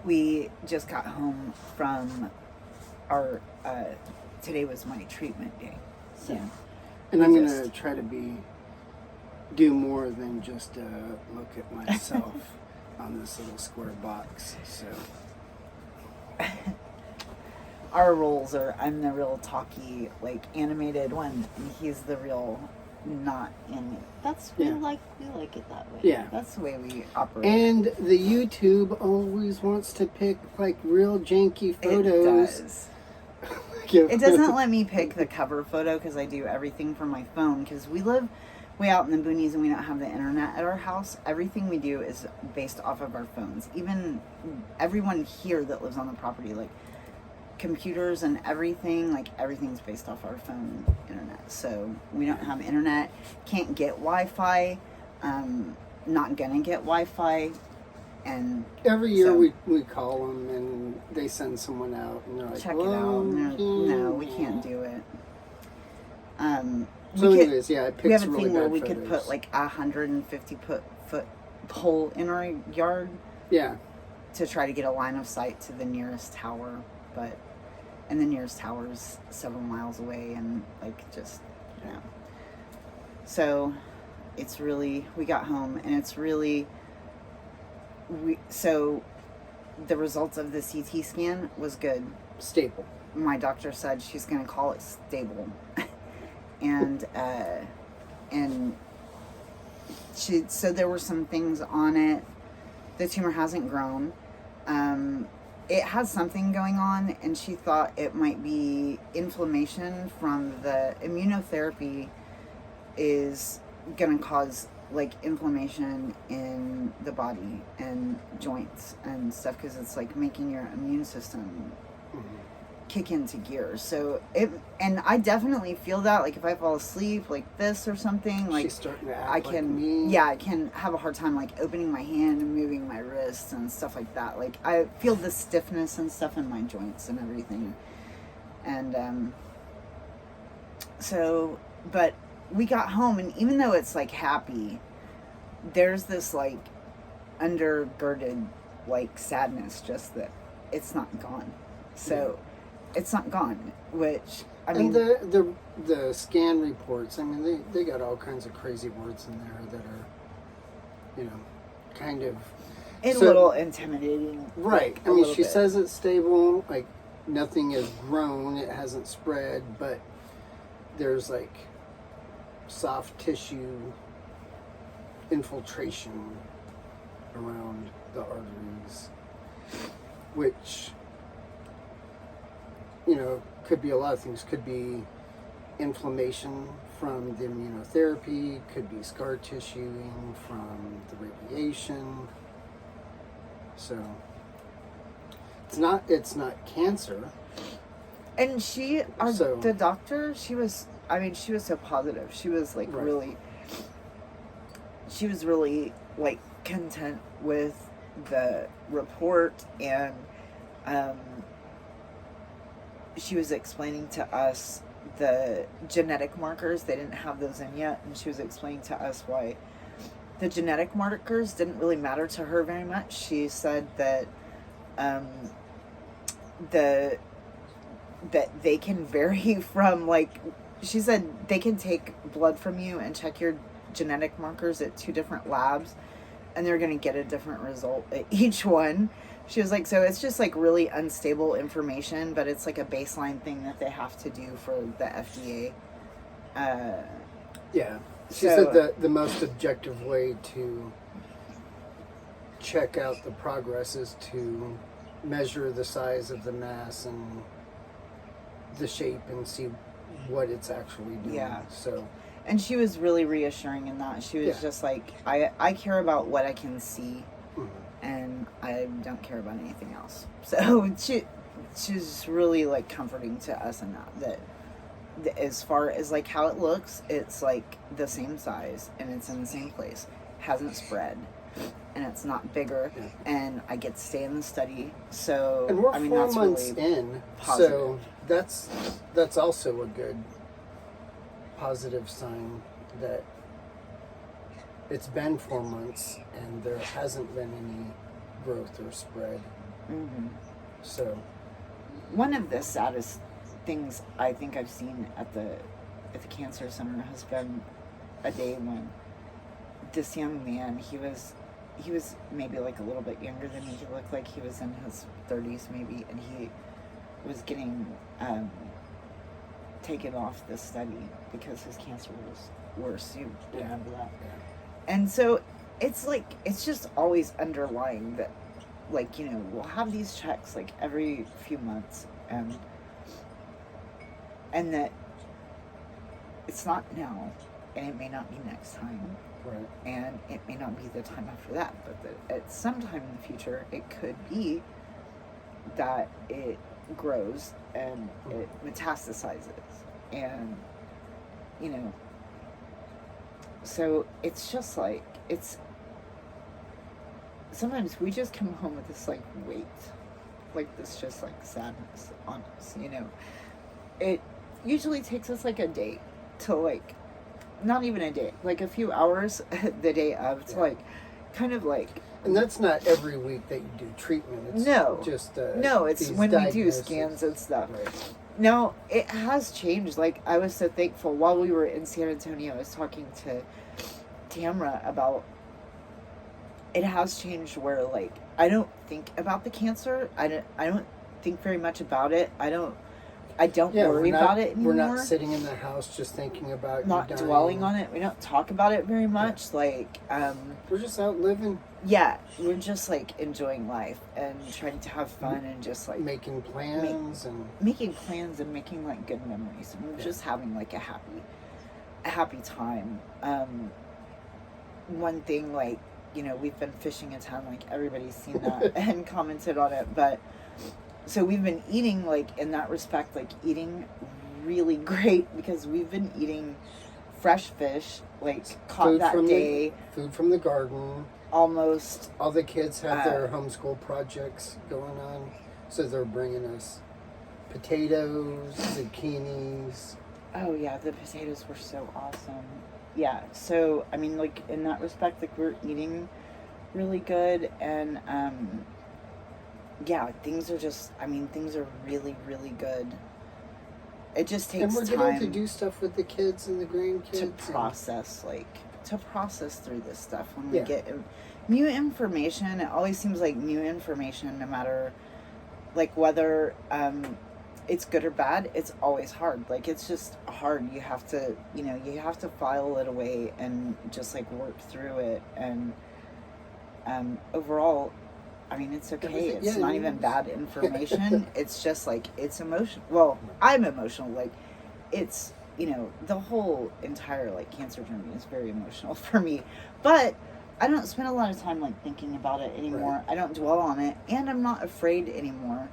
We just got home from our, today was my treatment day. So, yeah. And I'm going to try to do more than just look at myself on this little square box. So our roles are, I'm the real talky, like, animated one, and he's the real not animated. We like it that way. Yeah. That's the way we operate. And the YouTube always wants to pick, like, real janky photos. It does. It doesn't let me pick the cover photo because I do everything from my phone, because we live way out in the boonies and we don't have the internet at our house. Everything we do is based off of our phones. Even everyone here that lives on the property, like computers and everything, like everything's based off our phone internet. So we don't have internet, can't get Wi-Fi, not gonna get Wi-Fi. And every year we call them and they send someone out and they're like, check it out. No, we can't do it. So anyways, yeah, it picks we have a really thing where bad we photos. could put like 150 foot pole in our yard. Yeah. To try to get a line of sight to the nearest tower, and the nearest tower is several miles away, and like just, you know. So it's really, we got home and it's really, so the results of the CT scan was good. Stable. My doctor said she's going to call it stable. And so there were some things on it. The tumor hasn't grown. It has something going on, and she thought it might be inflammation from the immunotherapy is going to cause like inflammation in the body and joints and stuff, because it's like making your immune system kick into gear. So and I definitely feel that, like if I fall asleep like this or something, like she's starting to act I can like me. Yeah, I can have a hard time like opening my hand and moving my wrists and stuff like that. Like I feel the stiffness and stuff in my joints and everything. And so, but we got home, and even though it's like happy, there's this like undergirded like sadness, just that it's not gone. So it's not gone, which I mean, and the scan reports, I mean, they got all kinds of crazy words in there that are, you know, kind of a little intimidating. Right. Like, I mean, she says it's stable, like nothing has grown, it hasn't spread, but there's like soft tissue infiltration around the arteries, which, you know, could be a lot of things. Could be inflammation from the immunotherapy, could be scar tissuing from the radiation. So it's not cancer. And the doctor, she was so positive. She was like really like content with the report, and she was explaining to us the genetic markers. They didn't have those in yet, and she was explaining to us why the genetic markers didn't really matter to her very much. She said that that they can vary from, like, she said they can take blood from you and check your genetic markers at 2 different labs, and they're going to get a different result at each one. She was like, so it's just like really unstable information, but it's like a baseline thing that they have to do for the FDA. Yeah. She said that the most objective way to check out the progress is to measure the size of the mass and the shape and see what it's actually doing. Yeah. So, and she was really reassuring in that. She was just like, I care about what I can see, and I don't care about anything else. So she's really like comforting to us in that as far as like how it looks, it's like the same size and it's in the same place, hasn't spread, and it's not bigger, and I get to stay in the study. So and we're 4 that's months really in, positive. So that's also a good positive sign that it's been 4 months and there hasn't been any growth or spread. Mm-hmm. So, one of the saddest things I think I've seen at the cancer center has been a day when this young man, he was maybe like a little bit younger than me. He looked like he was in his 30s maybe, and he was getting taken off the study because his cancer was worse. You remember that? Yeah. And so it's like, it's just always underlying that, like, you know, we'll have these checks like every few months, and that it's not now, and it may not be next time, Right. and it may not be the time after that, but that at some time in the future it could be that it grows and it metastasizes, and, you know, so it's just like, it's sometimes we just come home with this like weight, like this just like sadness on us, you know. It usually takes us like a day to, like, not even a day, like a few hours the day of, to like kind of like. And that's not every week that you do treatment. It's no, just no, it's when we do diagnoses. scans and stuff. Right. No, it has changed. Like, I was so thankful while we were in San Antonio. I was talking to Tamra about, it has changed where, like, I don't think about the cancer. I don't think very much about it. I don't worry about it anymore. We're not sitting in the house just thinking about not you dying. dwelling on it. We don't talk about it very much. Yeah. Like, we're just out living. Yeah, we're just like enjoying life and trying to have fun and just like making plans and making like good memories. And we're just having like a happy time. One thing, like, you know, we've been fishing a ton, like everybody's seen that and commented on it, but so we've been eating, like, in that respect, like eating really great, because we've been eating fresh fish, like caught food that day. Food from the garden. Almost. All the kids have their homeschool projects going on, so they're bringing us potatoes, zucchinis. Oh yeah, the potatoes were so awesome. Yeah, so I mean, like, in that respect, like, we're eating really good, and yeah, things are really, really good. It just takes time. And we're getting to do stuff with the kids and the grandkids. To process through this stuff. When we get new information, it always seems like new information, no matter, like, whether it's good or bad, it's always hard. Like, it's just hard. You have to file it away and just, like, work through it. And overall, I mean, it's okay. It's not even bad information. It's just, like, it's emotional. Well, I'm emotional. Like, it's, you know, the whole entire, like, cancer journey is very emotional for me. But I don't spend a lot of time, like, thinking about it anymore. Right. I don't dwell on it. And I'm not afraid anymore.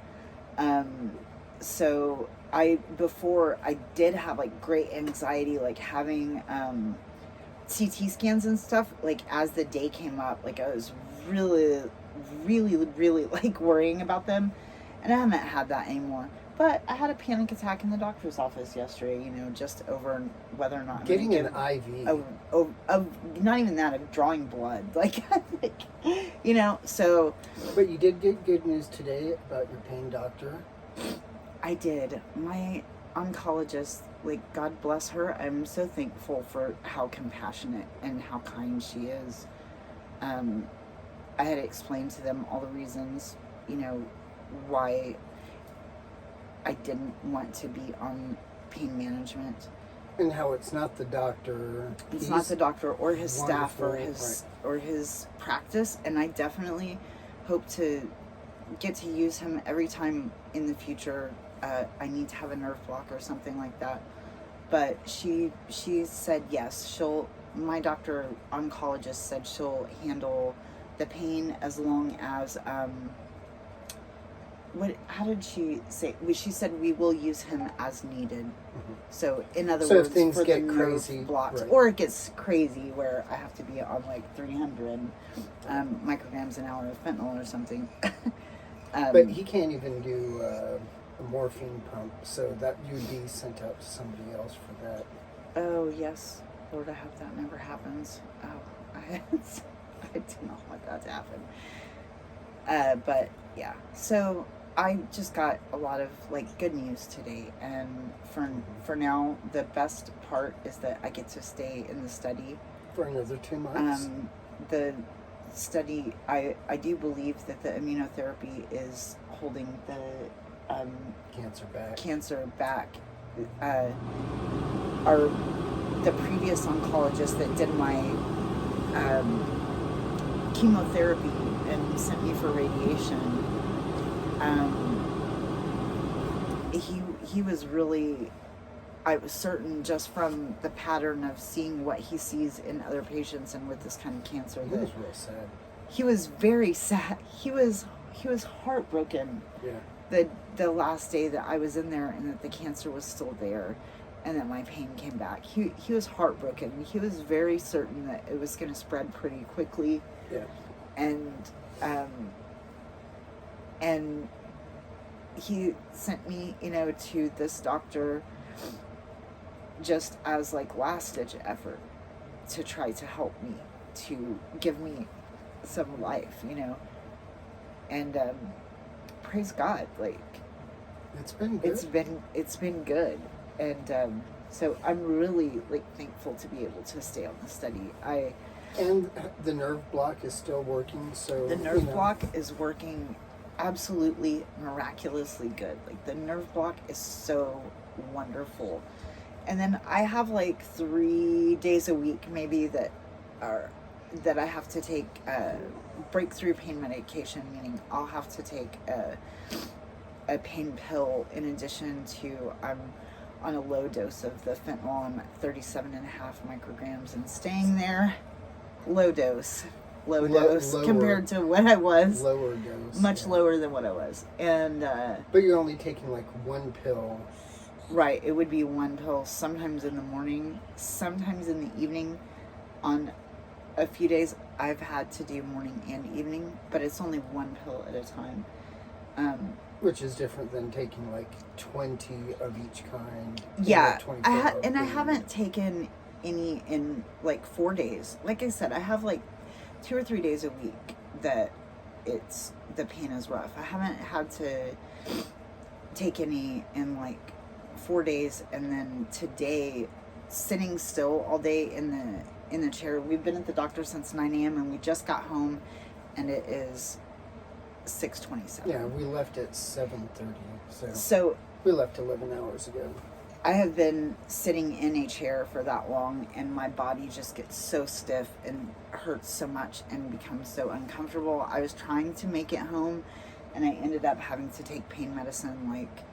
So before I did have, like, great anxiety, like, having CT scans and stuff, like, as the day came up, like, I was really, really, really, like, worrying about them, and I haven't had that anymore. But I had a panic attack in the doctor's office yesterday, you know, just over whether or not I'm getting an IV. Not even that, of drawing blood, like, you know, so. But you did get good news today about your pain doctor. I did. My oncologist, like, God bless her, I'm so thankful for how compassionate and how kind she is. I had explained to them all the reasons, you know, why I didn't want to be on pain management. And how it's not the doctor. It's not the doctor or his staff or wonderful, his practice, and I definitely hope to get to use him every time in the future I need to have a nerve block or something like that. But she said yes, my doctor oncologist said she'll handle the pain as long as how did she say? She said we will use him as needed. Mm-hmm. So in other words, if things for get the crazy, nerve blocks, right. or it gets crazy where I have to be on like 300 micrograms an hour of fentanyl or something. But he can't even do a morphine pump, so that you'd be sent out to somebody else for that. Oh yes, Lord, I hope that never happens. Oh, I do not want that to happen. But Yeah. So I just got a lot of like good news today, and for now, the best part is that I get to stay in the study For another 2 months? The study, I do believe that the immunotherapy is holding the Cancer back. Our the previous oncologist that did my chemotherapy and sent me for radiation. He was really, I was certain just from the pattern of seeing what he sees in other patients and with this kind of cancer. He was real sad. He was very sad. He was heartbroken. Yeah. The last day that I was in there and that the cancer was still there and that my pain came back. He was heartbroken. He was very certain that it was going to spread pretty quickly. Yeah. And he sent me, to this doctor just as like last ditch effort to try to help me, to give me some life, and praise God, like it's been good. It's been good, and so I'm really like thankful to be able to stay on the study. And the nerve block is still working, so the nerve block is working absolutely miraculously good. Like the nerve block is so wonderful. And then I have like 3 days a week maybe that I have to take breakthrough pain medication, meaning I'll have to take a pain pill in addition to I'm on a low dose of the fentanyl. I'm at 37.5 micrograms and staying there. Low dose compared to what I was. Lower dose. Much lower than what I was. And but you're only taking like one pill. Right, it would be one pill, sometimes in the morning, sometimes in the evening. On a few days, I've had to do morning and evening, but it's only one pill at a time. Which is different than taking like 20 of each kind. Yeah, I haven't taken any in like 4 days. Like I said, I have like 2 or 3 days a week that the pain is rough. I haven't had to take any in like 4 days, and then today, sitting still all day in the chair. We've been at the doctor since 9 a.m. and we just got home, and it is 6:27. Yeah, we left at 7:30. So we left 11 hours ago. I have been sitting in a chair for that long, and my body just gets so stiff and hurts so much and becomes so uncomfortable. I was trying to make it home, and I ended up having to take pain medicine like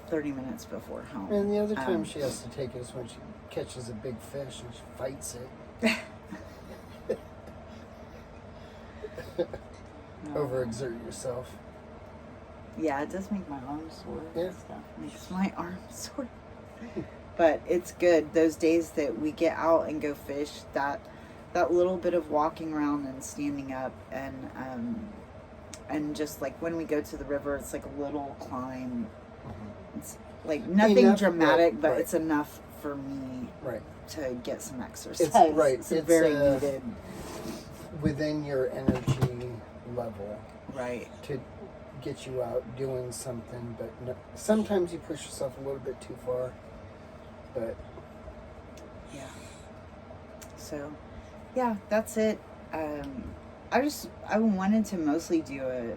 30 minutes before home. And the other time she has to take it is when she catches a big fish and she fights it. Overexert yourself. Yeah, it does make my arms sore. Yeah. Stuff makes my arms sore. But it's good. Those days that we get out and go fish, that little bit of walking around and standing up, and just like when we go to the river, it's like a little climb. Mm-hmm. It's like nothing dramatic, but it's enough for me to get some exercise. It's very needed. Within your energy level. Right. To get you out doing something, but sometimes you push yourself a little bit too far. But yeah. So, yeah, that's it. I wanted to mostly do a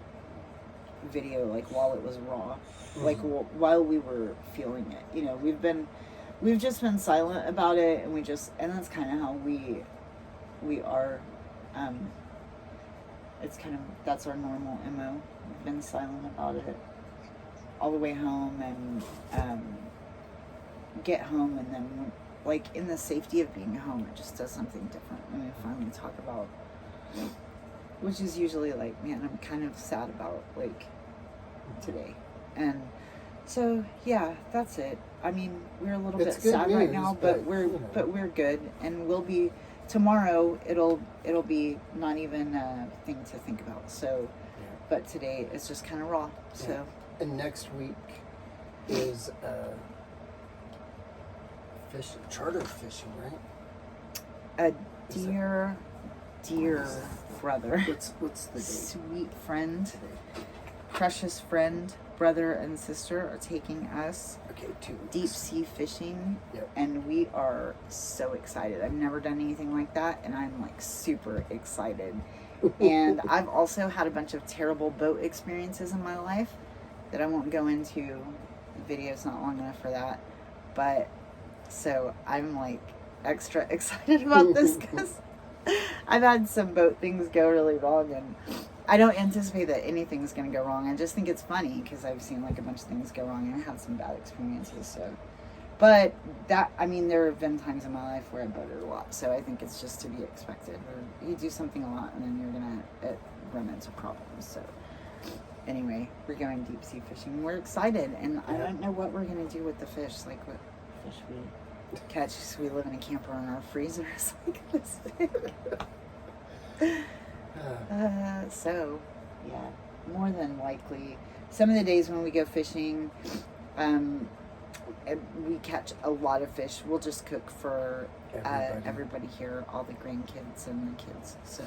video like while it was raw, like while we were feeling it. We've just been silent about it, and that's kind of how we are. That's our normal MO. We've been silent about it all the way home, and get home, and then like in the safety of being home, it just does something different when we finally talk about, which is usually like, man, I'm kind of sad about like today. And so yeah, that's it. I mean, we're a little bit sad right now, but we're good, and we'll be tomorrow. It'll be not even a thing to think about. So, but today it's just kind of raw. So, and next week is charter fishing, right? A deer dear brother, What's the date? sweet friend, precious friend, brother and sister are taking us Okay, 2 weeks. deep sea fishing. Yep. And we are so excited. I've never done anything like that, and I'm like super excited. And I've also had a bunch of terrible boat experiences in my life that I won't go into. The video's not long enough for that. But so I'm like extra excited about this because I've had some boat things go really wrong, and I don't anticipate that anything's going to go wrong. I just think it's funny because I've seen like a bunch of things go wrong, and I had some bad experiences. So, but that, I mean, there have been times in my life where I boated a lot, so I think it's just to be expected. Or you do something a lot, and then you're gonna run into problems. So, anyway, we're going deep sea fishing. We're excited, and I don't know what we're gonna do with the fish. Like what fish we catch? So we live in a camper, and our freezer is like this big. So, yeah, more than likely, some of the days when we go fishing, we catch a lot of fish. We'll just cook for everybody here, all the grandkids and the kids. So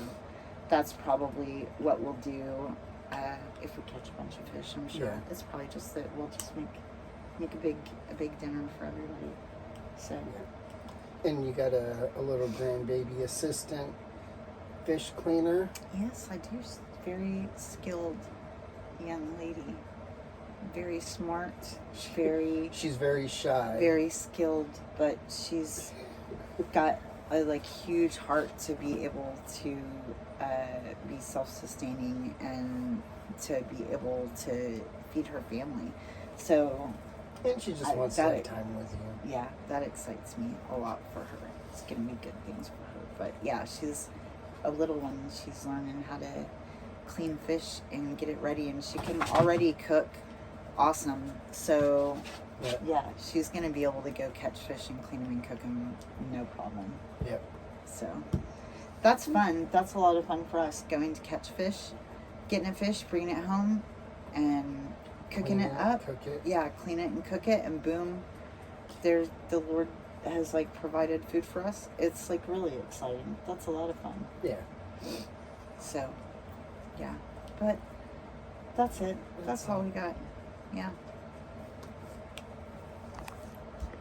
that's probably what we'll do if we catch a bunch of fish. I'm sure it's probably just that we'll just make a big dinner for everybody. So. And you got a little grandbaby assistant fish cleaner. Yes, I do. Very skilled young lady. Very smart. She's very shy. Very skilled, but she's got a huge heart to be able to be self-sustaining and to be able to feed her family. So. And she just wants to spend time with you. Yeah, that excites me a lot for her. It's gonna be good things for her. But yeah, she's a little one. She's learning how to clean fish and get it ready, and she can already cook awesome. So yeah, she's gonna be able to go catch fish and clean them and cook them, no problem. Yep. So that's fun. That's a lot of fun for us, going to catch fish, getting a fish, bringing it home, and cooking it up. Cook it. Yeah, clean it and cook it, and boom, the Lord has provided food for us. It's really exciting. That's a lot of fun. Yeah. So, yeah, but that's it. That's all we got. Yeah.